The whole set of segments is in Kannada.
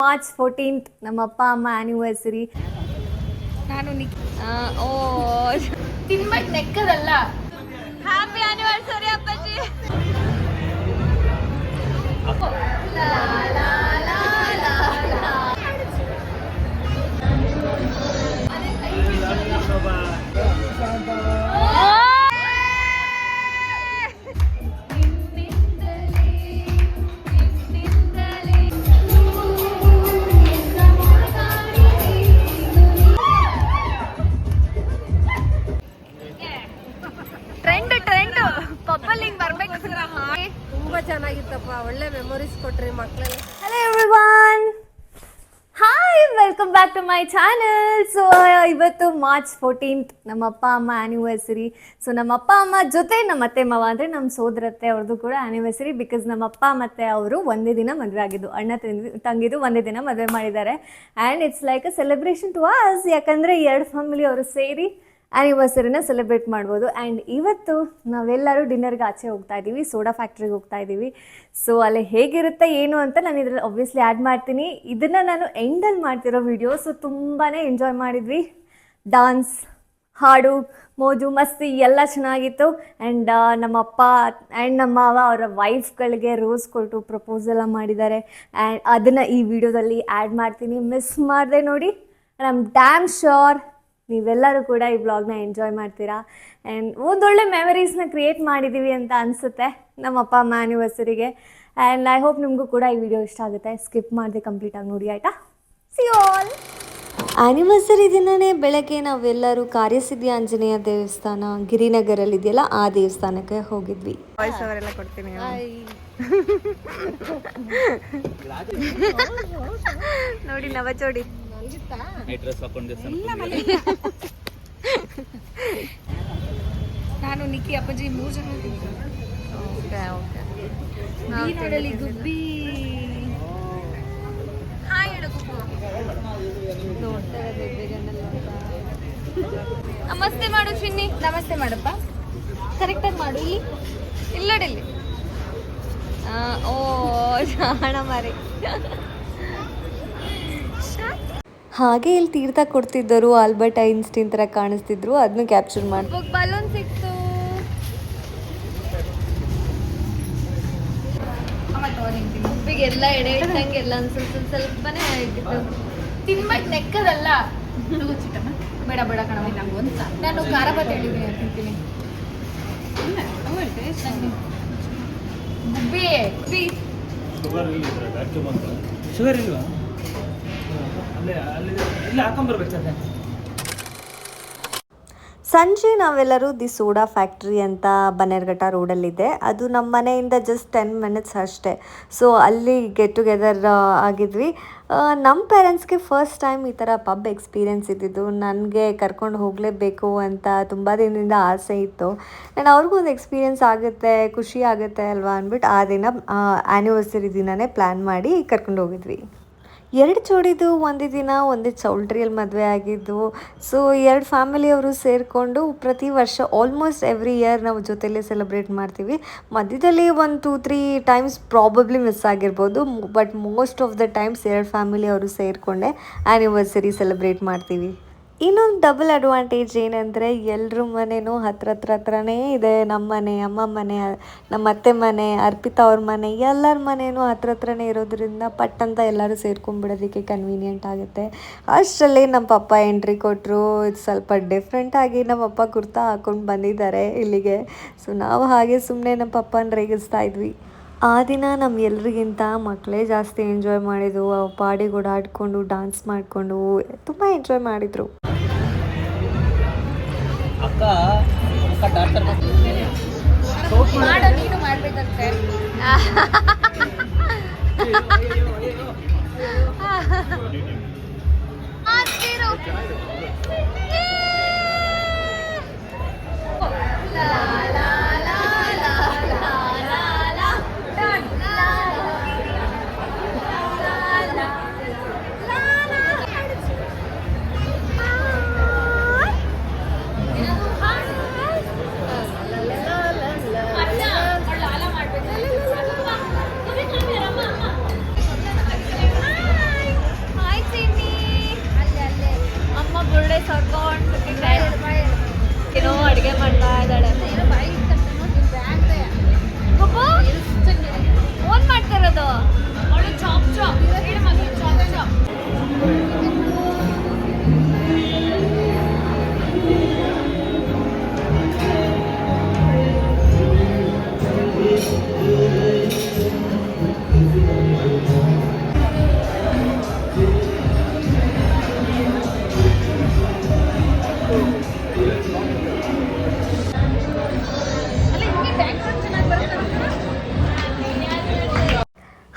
ಮಾರ್ಚ್ 14th ನಮ್ಮ ಅಪ್ಪ ಅಮ್ಮ ಆ್ಯನಿವರ್ಸರಿ. ನಾನು ಓ ತಿನ್ಬಟ್ ನೆಕ್ಕದಲ್ಲ. ಹ್ಯಾಪಿ ಆ್ಯನಿವರ್ಸರಿ ಅಪ್ಪಾಜಿ. ತುಂಬಾ ಚೆನ್ನಾಗಿತ್ತಪ್ಪ, ಒಳ್ಳೆ ಮೆಮೊರೀಸ್ ಕೊಟ್ರಿ ಮಕ್ಕಳೆಲ್ಲ. Hello everyone, hi, welcome back to my channel. So ಇವತ್ತು ಮಾರ್ಚ್ 14th ನಮ್ಮ ಅಪ್ಪ ಅಮ್ಮ ಆ್ಯನಿವರ್ಸರಿ. ಸೊ ನಮ್ಮ ಅಪ್ಪ ಅಮ್ಮ ಜೊತೆ ನಮ್ಮ ಅತ್ತೆ ಮಾವ ಅಂದರೆ ನಮ್ಮ ಸೋದರತ್ತೆ ಅವ್ರದ್ದು ಕೂಡ ಆ್ಯನಿವರ್ಸರಿ. ಬಿಕಾಸ್ ನಮ್ಮ ಅಪ್ಪ ಮತ್ತು ಅವರು ಒಂದೇ ದಿನ ಮದುವೆ ಆಗಿದ್ದು, ಅಣ್ಣ ತಂಗಿದು ಒಂದೇ ದಿನ ಮದುವೆ ಮಾಡಿದ್ದಾರೆ. And it's like a celebration to us. ಯಾಕಂದರೆ ಎರಡು ಫ್ಯಾಮಿಲಿ ಅವರು ಸೇರಿ ಆ್ಯನಿವರ್ಸರಿನ ಸೆಲೆಬ್ರೇಟ್ ಮಾಡ್ಬೋದು. ಆ್ಯಂಡ್ ಇವತ್ತು ನಾವೆಲ್ಲರೂ ಡಿನ್ನರ್ಗೆ ಆಚೆ ಹೋಗ್ತಾ ಇದ್ದೀವಿ, ಸೋಡಾ ಫ್ಯಾಕ್ಟ್ರಿಗೆ ಹೋಗ್ತಾ ಇದ್ದೀವಿ. ಸೊ ಅಲ್ಲಿ ಹೇಗಿರುತ್ತೆ ಏನು ಅಂತ ನಾನು ಇದರಲ್ಲಿ ಒಬ್ವಿಯಸ್ಲಿ ಆ್ಯಡ್ ಮಾಡ್ತೀನಿ. ಇದನ್ನು ನಾನು ಎಂಡಲ್ಲಿ ಮಾಡ್ತಿರೋ ವಿಡಿಯೋ. ಸೊ ತುಂಬಾ ಎಂಜಾಯ್ ಮಾಡಿದ್ವಿ. ಡಾನ್ಸ್, ಹಾಡು, ಮೋಜು ಮಸ್ತಿ ಎಲ್ಲ ಚೆನ್ನಾಗಿತ್ತು. ಆ್ಯಂಡ್ ನಮ್ಮ ಅಪ್ಪ ಆ್ಯಂಡ್ ನಮ್ಮ ಮಾವ ಅವರ ವೈಫ್ಗಳಿಗೆ ರೋಸ್ ಕೊಟ್ಟು ಪ್ರಪೋಸೆಲ್ಲ ಮಾಡಿದ್ದಾರೆ. ಆ್ಯಂಡ್ ಅದನ್ನು ಈ ವಿಡಿಯೋದಲ್ಲಿ ಆ್ಯಡ್ ಮಾಡ್ತೀನಿ, ಮಿಸ್ ಮಾಡಿದೆ ನೋಡಿ. ಐ ಆಮ್ ಡ್ಯಾಮ್ ಶ್ಯೂರ್ ನೀವೆಲ್ಲರೂ ಕೂಡ ಈ ವ್ಲಾಗ್ನ ಎಂಜಾಯ್ ಮಾಡ್ತೀರಾ. ಆ್ಯಂಡ್ ಒಂದೊಳ್ಳೆ ಮೆಮರೀಸ್ನ ಕ್ರಿಯೇಟ್ ಮಾಡಿದ್ದೀವಿ ಅಂತ ಅನಿಸುತ್ತೆ ನಮ್ಮ ಅಪ್ಪ ಅಮ್ಮ ಆ್ಯನಿವರ್ಸರಿಗೆ. ಆ್ಯಂಡ್ ಐ ಹೋಪ್ ನಿಮಗೂ ಕೂಡ ಈ ವಿಡಿಯೋ ಇಷ್ಟ ಆಗುತ್ತೆ. ಸ್ಕಿಪ್ ಮಾಡದೆ ಕಂಪ್ಲೀಟಾಗಿ ನೋಡಿ, ಆಯಿತಾ? C all. ಆ್ಯನಿವರ್ಸರಿ ದಿನವೇ ಬೆಳಗ್ಗೆ ನಾವೆಲ್ಲರೂ ಕಾರ್ಯಸಿದ್ಧಿ ಆಂಜನೇಯ ದೇವಸ್ಥಾನ ಗಿರಿನಗರಲ್ಲಿದೆಯಲ್ಲ ಆ ದೇವಸ್ಥಾನಕ್ಕೆ ಹೋಗಿದ್ವಿ. ವಾಯ್ಸ್ ಅವರೆಲ್ಲ ಕೊಡ್ತೀನಿ ನೋಡಿ ನವಚೋಡಿ. ನಾನು ನಿಕ್ಕಿ ಅಪ್ಪಾಜಿ 3 ಜನ ನೋಡಲಿ. ಗುಬ್ಬಿ ಹಾಯ್ ಹೇಳು ಗುಬ್ಬು. ನಮಸ್ತೆ ಮಾಡು ಚಿನ್ನಿ. ನಮಸ್ತೆ ಮಾಡಪ್ಪ, ಕರೆಕ್ಟಾಗಿ ಮಾಡು. ಇಲ್ಲಿ ಇಲ್ಲೋಡಿಲ್ಲಿ. ಓ ಜಾಣ ಮಾರಿ. ಹಾಗೆ ಇಲ್ಲಿ ತೀರ್ಥ ಕೊಡ್ತಿದ್ದರು, ಆಲ್ಬರ್ಟ್ ಐನ್ಸ್ಟೀನ್ ಥರ ಕಾಣಿಸ್ತಿದ್ರು. ಅದನ್ನು ಕ್ಯಾಪ್ಚರ್ ಮಾಡಿ. ಬಲೂನ್ ಸಿಕ್ತು. ಗುಬ್ಬಿಗೆಲ್ಲ ಎಡೆ ಇಟ್ಟಂಗೆ ಎಲ್ಲ ಸ್ವಲ್ಪನೇ ಇಟ್ಟಿತ್ತು. ತಿನ್ಬಟ್ ನೆಕ್ಕದಲ್ಲ. ಬೇಡ ಬೇಡ ಕಣವ, ನಾನು ಖಾರ ಬಾತ್ ಹೇಳಿದ್ದೀನಿ ತಿಂತೀನಿ. ಗುಬ್ಬಿ ಶುಗರ್ ಇಲ್ವಾ? ಅಲ್ಲಿ ಹಾಕೊಂಡ್ಬರ್ಬೇಕು. ಸಂಜೆ ನಾವೆಲ್ಲರೂ ದಿ ಸೋಡಾ ಫ್ಯಾಕ್ಟ್ರಿ ಅಂತ ಬನ್ನೇರುಘಟ್ಟ ರೋಡಲ್ಲಿದೆ. ಅದು ನಮ್ಮ ಮನೆಯಿಂದ ಜಸ್ಟ್ 10 minutes ಅಷ್ಟೇ. ಸೊ ಅಲ್ಲಿ ಗೆಟ್ ಟುಗೆದರ್ ಆಗಿದ್ವಿ. ನಮ್ಮ ಪೇರೆಂಟ್ಸ್ಗೆ ಫಸ್ಟ್ ಟೈಮ್ ಈ ಥರ ಪಬ್ ಎಕ್ಸ್ಪೀರಿಯೆನ್ಸ್ ಇದ್ದಿದ್ದು. ನನಗೆ ಕರ್ಕೊಂಡು ಹೋಗಲೇಬೇಕು ಅಂತ ತುಂಬ ದಿನದಿಂದ ಆಸೆ ಇತ್ತು. ಆ್ಯಂಡ್ ಅವ್ರಿಗೂ ಒಂದು ಎಕ್ಸ್ಪೀರಿಯೆನ್ಸ್ ಆಗುತ್ತೆ, ಖುಷಿ ಆಗುತ್ತೆ ಅಲ್ವಾ ಅಂದ್ಬಿಟ್ಟು ಆ ದಿನ ಆ್ಯನಿವರ್ಸರಿ ದಿನವೇ ಪ್ಲ್ಯಾನ್ ಮಾಡಿ ಕರ್ಕೊಂಡು ಹೋಗಿದ್ವಿ. 2 ಜೋಡಿದು ಒಂದೇ ದಿನ ಒಂದೇ ಚೌಲ್ಟ್ರಿಯಲ್ಲಿ ಮದುವೆ ಆಗಿದ್ದು. ಸೊ 2 ಫ್ಯಾಮಿಲಿಯವರು ಸೇರಿಕೊಂಡು ಪ್ರತಿ ವರ್ಷ ಆಲ್ಮೋಸ್ಟ್ ಎವ್ರಿ ಇಯರ್ ನಾವು ಜೊತೆಯಲ್ಲೇ ಸೆಲೆಬ್ರೇಟ್ ಮಾಡ್ತೀವಿ. ಮಧ್ಯದಲ್ಲಿ 1-2-3 ಟೈಮ್ಸ್ ಪ್ರಾಬಬ್ಲಿ ಮಿಸ್ ಆಗಿರ್ಬೋದು. But most of the times 2 ಫ್ಯಾಮಿಲಿಯವರು ಸೇರಿಕೊಂಡೆ ಆ್ಯನಿವರ್ಸರಿ ಸೆಲೆಬ್ರೇಟ್ ಮಾಡ್ತೀವಿ. ಇನ್ನೊಂದು ಡಬಲ್ ಅಡ್ವಾಂಟೇಜ್ ಏನಂದರೆ ಎಲ್ಲರ ಮನೆಯೂ ಹತ್ರನೇ ಇದೆ. ನಮ್ಮ ಮನೆ, ಅಮ್ಮ ಮನೆ, ನಮ್ಮ ಅತ್ತೆ ಮನೆ, ಅರ್ಪಿತಾ ಅವ್ರ ಮನೆ, ಎಲ್ಲರ ಮನೆಯೂ ಹತ್ರನೇ ಇರೋದ್ರಿಂದ ಪಟ್ಟಂತ ಎಲ್ಲರೂ ಸೇರ್ಕೊಂಡ್ಬಿಡೋದಕ್ಕೆ ಕನ್ವೀನಿಯೆಂಟ್ ಆಗುತ್ತೆ. ಅಷ್ಟರಲ್ಲಿ ನಮ್ಮ ಪಪ್ಪ ಎಂಟ್ರಿ ಕೊಟ್ಟರು. ಇದು ಸ್ವಲ್ಪ ಡಿಫ್ರೆಂಟಾಗಿ ನಮ್ಮಪ್ಪ ಕುರ್ತಾ ಹಾಕ್ಕೊಂಡು ಬಂದಿದ್ದಾರೆ ಇಲ್ಲಿಗೆ. ಸೊ ನಾವು ಹಾಗೆ ಸುಮ್ಮನೆ ನಮ್ಮ ಪಪ್ಪನ ರೇಗಿಸ್ತಾ ಇದ್ವಿ. ಆ ದಿನ ನಮ್ಮ ಎಲ್ರಿಗಿಂತ ಮಕ್ಕಳೇ ಜಾಸ್ತಿ ಎಂಜಾಯ್ ಮಾಡಿದ್ವು. ಪಾಡಿಗೆ ಓಡಾಡಿಕೊಂಡು ಡಾನ್ಸ್ ಮಾಡಿಕೊಂಡು ತುಂಬ ಎಂಜಾಯ್ ಮಾಡಿದರು. ಮಾಡೋ ನೀನು ಮಾಡ್ಬೇಕಂತೆ. ಅಡುಗೆ ಮಾಡ್ತಾ ಇದ್ದಾಳೆ. ಓನ್ ಮಾಡ್ತಾ ಇರೋದು ಅವಳು ಚಾಪ್ ಚಾಪ್ ಚಾಪ್ ಚಾಪ್.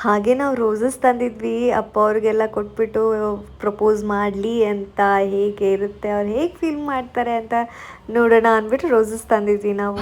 ಹಾಗೆ ನಾವು ರೋಸಸ್ ತಂದಿದ್ವಿ, ಅಪ್ಪ ಅವ್ರಿಗೆಲ್ಲ ಕೊಟ್ಬಿಟ್ಟು ಪ್ರಪೋಸ್ ಮಾಡಲಿ ಅಂತ, ಹೇಗೆ ಇರುತ್ತೆ ಅವ್ರು ಹೇಗೆ ಫೀಲ್ ಮಾಡ್ತಾರೆ ಅಂತ ನೋಡೋಣ ಅಂದ್ಬಿಟ್ಟು ರೋಸಸ್ ತಂದಿದ್ವಿ ನಾವು.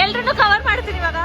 ಎಲ್ರನ್ನೂ ಕವರ್ ಮಾಡ್ತೀನಿ ಇವಾಗ.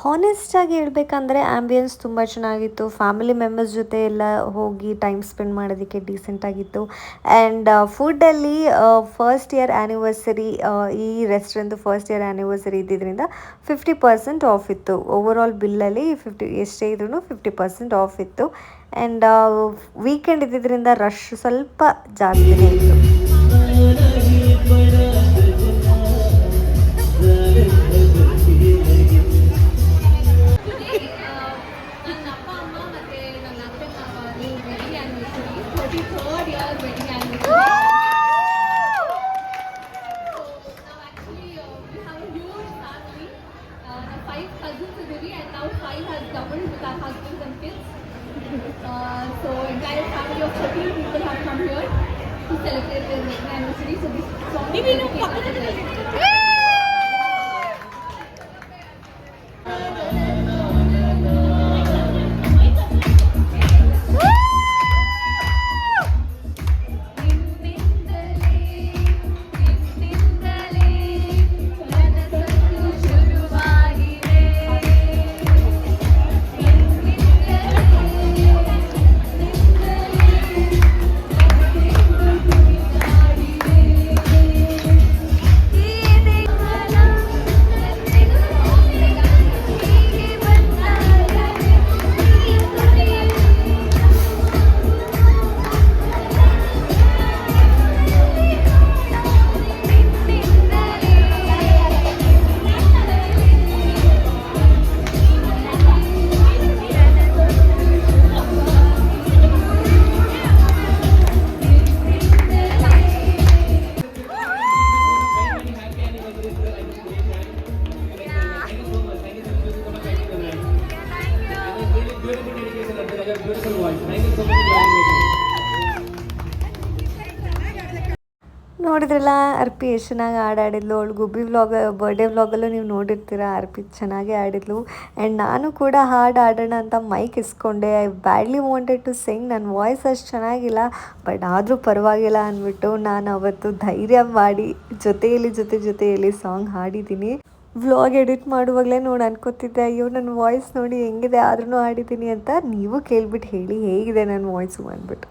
ಹಾನೆಸ್ಟಾಗಿ ಹೇಳ್ಬೇಕಂದ್ರೆ ಆ್ಯಂಬಿಯನ್ಸ್ ತುಂಬ ಚೆನ್ನಾಗಿತ್ತು. ಫ್ಯಾಮಿಲಿ ಮೆಂಬರ್ಸ್ ಜೊತೆ ಎಲ್ಲ ಹೋಗಿ ಟೈಮ್ ಸ್ಪೆಂಡ್ ಮಾಡೋದಕ್ಕೆ ಡೀಸೆಂಟಾಗಿತ್ತು. ಆ್ಯಂಡ್ ಫುಡ್ಡಲ್ಲಿ ಫಸ್ಟ್ ಇಯರ್ ಆ್ಯನಿವರ್ಸರಿ, ಈ ರೆಸ್ಟೋರೆಂಟ್ದು ಫಸ್ಟ್ ಇಯರ್ ಆ್ಯನಿವರ್ಸರಿ ಇದ್ದಿದ್ದರಿಂದ 50% ಆಫ್ ಇತ್ತು. ಓವರಾಲ್ ಬಿಲ್ಲಲ್ಲಿ ಎಷ್ಟೇ ಇದ್ರೂ 50% ಆಫ್ ಇತ್ತು. ಆ್ಯಂಡ್ ವೀಕೆಂಡ್ ಇದ್ದಿದ್ದರಿಂದ ರಶ್ ಸ್ವಲ್ಪ ಜಾಸ್ತಿನೇ ಇತ್ತು. So entire family of 13 people have come here to celebrate their wedding anniversary. So this song ನೋಡಿದ್ರಲ್ಲ, ಅರ್ಪಿ ಎಷ್ಟು ಚೆನ್ನಾಗಿ ಆಡಿದ್ಲು. ಅವಳು ಗುಬ್ಬಿ ಬರ್ಡೇ ವ್ಲಾಗಲ್ಲೂ ನೀವು ನೋಡಿರ್ತೀರ, ಅರ್ಪಿ ಚೆನ್ನಾಗೇ ಆಡಿದ್ಲು. ಆ್ಯಂಡ್ ನಾನು ಕೂಡ ಹಾಡು ಆಡೋಣ ಅಂತ ಮೈಕ್ ಇಸ್ಕೊಂಡೆ. I badly wanted to sing. ನನ್ನ ವಾಯ್ಸ್ ಅಷ್ಟು ಚೆನ್ನಾಗಿಲ್ಲ, ಬಟ್ ಆದರೂ ಪರವಾಗಿಲ್ಲ ಅಂದ್ಬಿಟ್ಟು ನಾನು ಅವತ್ತು ಧೈರ್ಯ ಮಾಡಿ ಜೊತೆಯಲ್ಲಿ ಸಾಂಗ್ ಹಾಡಿದ್ದೀನಿ. ವ್ಲಾಗ್ ಎಡಿಟ್ ಮಾಡುವಾಗಲೇ ನೋಡಿ ಅನ್ಕೋತಿದ್ದೆ, ಅಯ್ಯೋ ನನ್ನ ವಾಯ್ಸ್ ನೋಡಿ ಹೆಂಗಿದೆ, ಆದ್ರೂ ಆಡಿದ್ದೀನಿ ಅಂತ. ನೀವು ಕೇಳ್ಬಿಟ್ಟು ಹೇಳಿ ಹೇಗಿದೆ ನನ್ನ ವಾಯ್ಸು ಅಂದ್ಬಿಟ್ಟು.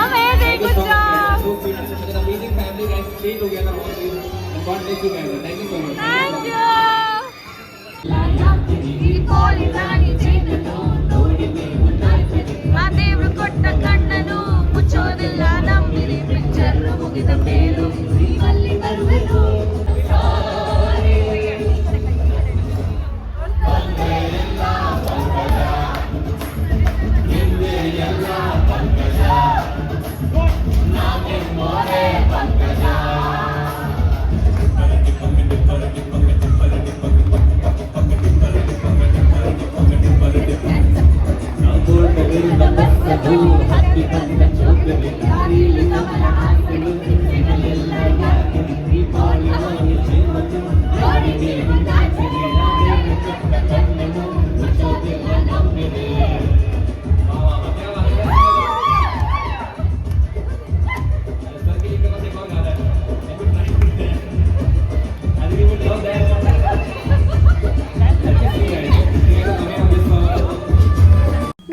Amazing, good job. Amazing family, guys. Stay together always. And God bless you guys. Thank you so much. Thank you. ಆ ದೇವ್ರು ಕೊಟ್ಟ ಕಣ್ಣನು ಮುಚ್ಚೋದಿಲ್ಲ ನಂಬಿರಿ ಪಿಕ್ಚರ್ ಮುಗಿದ ಮೇಲೂ ಅಲ್ಲಿ ಬರುವೆನು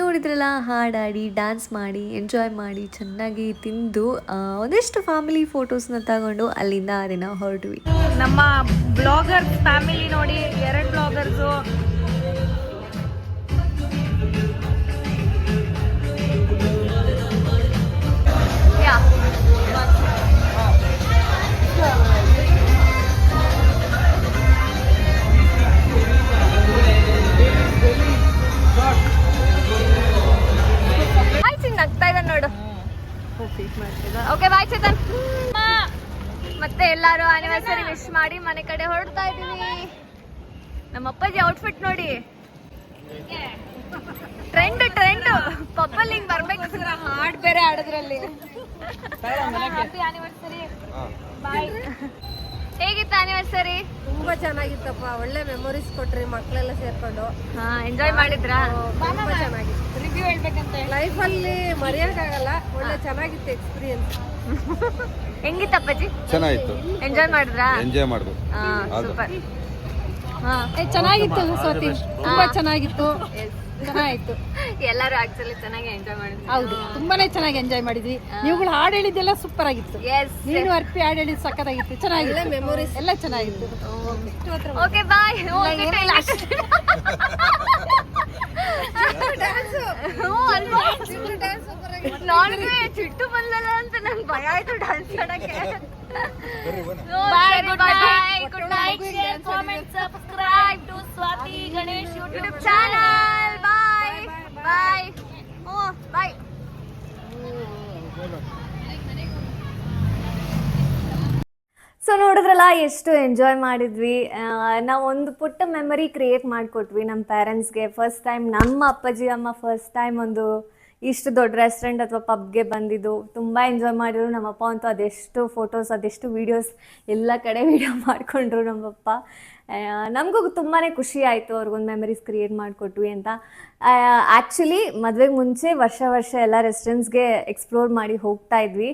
ನೋಡಿದ್ರಲ್ಲ, ಹಾಡಾಡಿ ಡ್ಯಾನ್ಸ್ ಮಾಡಿ ಎಂಜಾಯ್ ಮಾಡಿ ಚೆನ್ನಾಗಿ ತಿಂದು ಒಂದಿಷ್ಟು ಫ್ಯಾಮಿಲಿ ಫೋಟೋಸ್ನ ತಗೊಂಡು ಅಲ್ಲಿಂದ ಆ ದಿನ ಹೊರಟ್ವಿ. ನಮ್ಮ ಬ್ಲಾಗರ್ಸ್ ಫ್ಯಾಮಿಲಿ ನೋಡಿ, 2 ಬ್ಲಾಗರ್ಸು. ನಗ್ತಾ ಇದ್ದಾನೆ ನೋಡು. Okay bye Chetan. ಮತ್ತೆ ಎಲ್ಲಾರು ಆನಿವರ್ಸರಿ ವಿಶ್ ಮಾಡಿ ಮನೆ ಕಡೆ ಹೊರಡ್ತಾ ಇದೀವಿ. ನಮ್ಮ ಅಪ್ಪಾಜಿ ಔಟ್ಫಿಟ್ ನೋಡಿ, ಟ್ರೆಂಡ್ ಪಪ್ಪಲ್ಲಿ ಹಿಂಗ್ ಬರ್ಬೇಕು. ಹಾಡ್ ಬೇರೆ ಆಡೋದ್ರಲ್ಲಿ. Happy anniversary. ಬಾಯ್. ಹೇಗಿತ್ತು ಆನಿವರ್ಸರಿ? ತುಂಬಾ ಚೆನ್ನಾಗಿತ್ತಪ್ಪ, ಒಳ್ಳೆ ಮೆಮೊರೀಸ್ ಕೊಟ್ರಿ ಮಕ್ಕಳೆಲ್ಲ ಸೇರ್ಕೊಂಡು. ಎಂಜಾಯ್ ಮಾಡಿದ್ರಾ? ತುಂಬಾ ಚೆನ್ನಾಗಿತ್ತು. ರಿವ್ಯೂ ಹೇಳ್ಬೇಕಂತ ಲೈಫಲ್ಲಿ ಮರೆಯೋಕ್ಕಾಗಲ್ಲ, ಒಳ್ಳೆ ಚೆನ್ನಾಗಿತ್ತು ಎಕ್ಸ್ಪೀರಿಯನ್ಸ್. ಹೆಂಗಿತ್ತು ಅಪ್ಪಾಜಿ? ಚೆನ್ನಾಗಿತ್ತು, ಎಂಜಾಯ್ ಮಾಡಿದ್ರಾ? ಎಂಜಾಯ್ ಮಾಡ್ಬೋದು. ಸೂಪರ್. ಚೆನ್ನಾಗಿತ್ತು ಸ್ವಾತಿ, ತುಂಬಾ ಚೆನ್ನಾಗಿತ್ತು. ಚೆನ್ನಾಗಿತ್ತು. ಎಲ್ಲರೂ ಆಕ್ಚುಲಿ ಚೆನ್ನಾಗಿ ಎಂಜಾಯ್ ಮಾಡಿದ್ವಿ. ಹೌದು, ತುಂಬಾನೇ ಚೆನ್ನಾಗಿ ಎಂಜಾಯ್ ಮಾಡಿದ್ವಿ. ನೀವುಗಳು ಹಾಡು ಹೇಳಿದ್ದೆಲ್ಲ ಸೂಪರ್ ಆಗಿತ್ತು. ನೀನು ಅರ್ಪಿ ಹಾಡು ಹೇಳಿದ್ ಸಕ್ಕತ್ತಾಗಿತ್ತು, ಚೆನ್ನಾಗಿತ್ತು. ಮೆಮೊರೀಸ್ ಎಲ್ಲ ಚೆನ್ನಾಗಿತ್ತು. Okay bye. ನನಗೆ ಚಿಟ್ಟು ಬಂದಲ್ಲ ಅಂತ ನಂಗೆ ಭಯ ಆಯ್ತು ಡ್ಯಾನ್ಸ್ ಆಡಕ್ಕೆ. Bye, good night, share, comment, subscribe to Swathi Ganesh YouTube channel. Bye bye. Bye. So ನೋಡಿದ್ರಲ್ಲ, ಎಷ್ಟು ಎಂಜಾಯ್ ಮಾಡಿದ್ವಿ. ನಾವು ಒಂದು ಪುಟ್ಟ ಮೆಮರಿ ಕ್ರಿಯೇಟ್ ಮಾಡಿಕೊಟ್ವಿ ನಮ್ಮ ಪೇರೆಂಟ್ಸ್ಗೆ. ಫಸ್ಟ್ ಟೈಮ್ ನಮ್ಮ ಅಪ್ಪಾಜಿ ಅಮ್ಮ ಫಸ್ಟ್ ಟೈಮ್ ಒಂದು ಇಷ್ಟು ದೊಡ್ಡ ರೆಸ್ಟೋರೆಂಟ್ ಅಥವಾ ಪಬ್ಗೆ ಬಂದಿದ್ದು. ತುಂಬ ಎಂಜಾಯ್ ಮಾಡಿದ್ರು. ನಮ್ಮಪ್ಪ ಅಂತೂ ಅದೆಷ್ಟು ಫೋಟೋಸ್, ಅದೆಷ್ಟು ವೀಡಿಯೋಸ್ ಎಲ್ಲ ಕಡೆ ವೀಡಿಯೋ ಮಾಡಿಕೊಂಡ್ರು ನಮ್ಮಪ್ಪ. ನಮಗೂ ತುಂಬಾ ಖುಷಿ ಆಯಿತು ಅವ್ರಿಗೊಂದು ಮೆಮರೀಸ್ ಕ್ರಿಯೇಟ್ ಮಾಡಿಕೊಟ್ವಿ ಅಂತ. ಆ್ಯಕ್ಚುಲಿ ಮದುವೆಗೆ ಮುಂಚೆ ವರ್ಷ ಎಲ್ಲ ರೆಸ್ಟೋರೆಂಟ್ಸ್ಗೆ ಎಕ್ಸ್ಪ್ಲೋರ್ ಮಾಡಿ ಹೋಗ್ತಾ ಇದ್ವಿ.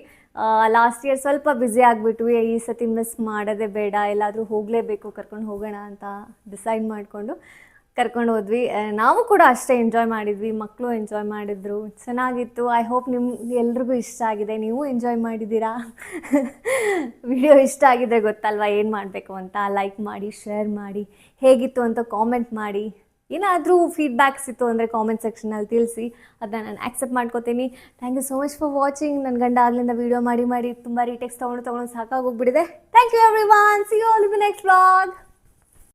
ಲಾಸ್ಟ್ ಇಯರ್ ಸ್ವಲ್ಪ ಬ್ಯುಸಿ ಆಗಿಬಿಟ್ವಿ. ಈ ಸತಿ ಮಿಸ್ ಮಾಡೋದೇ ಬೇಡ, ಎಲ್ಲಾದರೂ ಹೋಗಲೇಬೇಕು, ಕರ್ಕೊಂಡು ಹೋಗೋಣ ಅಂತ ಡಿಸೈಡ್ ಮಾಡಿಕೊಂಡು ಕರ್ಕೊಂಡು ಹೋದ್ವಿ. ನಾವು ಕೂಡ ಅಷ್ಟೇ ಎಂಜಾಯ್ ಮಾಡಿದ್ವಿ, ಮಕ್ಕಳು ಎಂಜಾಯ್ ಮಾಡಿದ್ರು, ಚೆನ್ನಾಗಿತ್ತು. ಐ ಹೋಪ್ ನಿಮ್ಗೆ ಎಲ್ರಿಗೂ ಇಷ್ಟ ಆಗಿದೆ, ನೀವು ಎಂಜಾಯ್ ಮಾಡಿದ್ದೀರಾ. ವಿಡಿಯೋ ಇಷ್ಟ ಆಗಿದೆ ಗೊತ್ತಲ್ವ ಏನು ಮಾಡಬೇಕು ಅಂತ. ಲೈಕ್ ಮಾಡಿ, ಶೇರ್ ಮಾಡಿ, ಹೇಗಿತ್ತು ಅಂತ ಕಾಮೆಂಟ್ ಮಾಡಿ. ಏನಾದರೂ ಫೀಡ್ಬ್ಯಾಕ್ಸ್ ಇತ್ತು ಅಂದರೆ ಕಾಮೆಂಟ್ ಸೆಕ್ಷನಲ್ಲಿ ತಿಳಿಸಿ, ಅದನ್ನ ನಾನು ಆಕ್ಸೆಪ್ಟ್ ಮಾಡ್ಕೋತೀನಿ. Thank you so much for watching. ನನ್ನ ಗಂಡ ಆಗಲಿಂದ ವೀಡಿಯೋ ಮಾಡಿ ತುಂಬ ರೀಟೆಕ್ಸ್ ತೊಗೊಂಡು ಸಾಕಾಗೋಗ್ಬಿಟ್ಟಿದೆ. Thank you everyone. See you all in the next vlog.